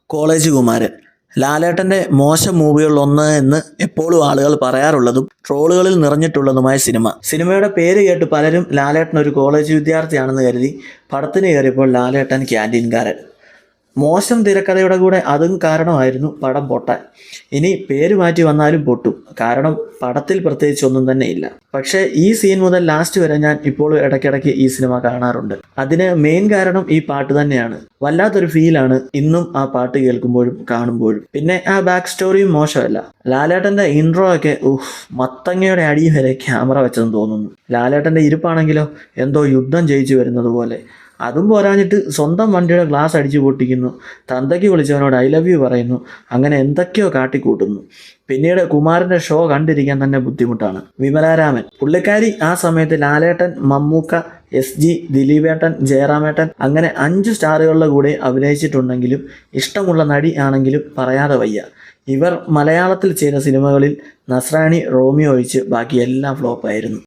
College Kumaran ലാലേട്ടൻ്റെ മോശം മൂവികളിലൊന്ന് എന്ന് എപ്പോഴും ആളുകൾ പറയാറുള്ളതും ട്രോളുകളിൽ നിറഞ്ഞിട്ടുള്ളതുമായ സിനിമയുടെ പേര് കേട്ട് പലരും ലാലേട്ടൻ ഒരു കോളേജ് വിദ്യാർത്ഥിയാണെന്ന് കരുതി പടത്തിന് കയറിയപ്പോൾ ലാലേട്ടൻ ക്യാൻറ്റീൻകാരൻ. മോശം തിരക്കഥയുടെ കൂടെ അതും കാരണമായിരുന്നു പടം പൊട്ടാൻ. ഇനി പേര് മാറ്റി വന്നാലും പൊട്ടും, കാരണം പടത്തിൽ പ്രത്യേകിച്ച് ഒന്നും തന്നെ ഇല്ല. പക്ഷേ ഈ സീൻ മുതൽ ലാസ്റ്റ് വരെ ഞാൻ ഇപ്പോൾ ഇടയ്ക്കിടയ്ക്ക് ഈ സിനിമ കാണാറുണ്ട്. അതിന് മെയിൻ കാരണം ഈ പാട്ട് തന്നെയാണ്. വല്ലാത്തൊരു ഫീലാണ് ഇന്നും ആ പാട്ട് കേൾക്കുമ്പോഴും കാണുമ്പോഴും. പിന്നെ ആ ബാക്ക് സ്റ്റോറിയും മോശമല്ല. ലാലേട്ടൻ്റെ ഇൻട്രോ ഒക്കെ മത്തങ്ങയുടെ അടി വരെ ക്യാമറ വെച്ചെന്ന് തോന്നുന്നു. ലാലേട്ടൻ്റെ ഇരിപ്പാണെങ്കിലോ എന്തോ യുദ്ധം ജയിച്ചു വരുന്നത് പോലെ. അതും പോരാഞ്ഞിട്ട് സ്വന്തം വണ്ടിയുടെ ഗ്ലാസ് അടിച്ചു പൊട്ടിക്കുന്നു, തന്തയ്ക്ക് വിളിച്ചവനോട് ഐ ലവ് യു പറയുന്നു, അങ്ങനെ എന്തൊക്കെയോ കാട്ടിക്കൂട്ടുന്നു. പിന്നീട് കുമാരൻ്റെ ഷോ കണ്ടിരിക്കാൻ തന്നെ ബുദ്ധിമുട്ടാണ്. വിമലാരാമൻ പുള്ളിക്കാരി ആ സമയത്ത് ലാലേട്ടൻ, മമ്മൂക്ക, SG, ദിലീപേട്ടൻ, ജയറാമേട്ടൻ അങ്ങനെ 5 സ്റ്റാറുകളുടെ കൂടെ അഭിനയിച്ചിട്ടുണ്ടെങ്കിലും ഇഷ്ടമുള്ള നടി ആണെങ്കിലും പറയാതെ വയ്യ. ഇവർ മലയാളത്തിൽ ചെയ്ത സിനിമകളിൽ നസ്രാണി, റോമിയോ ഒഴിച്ച് ബാക്കി എല്ലാം ഫ്ലോപ്പായിരുന്നു.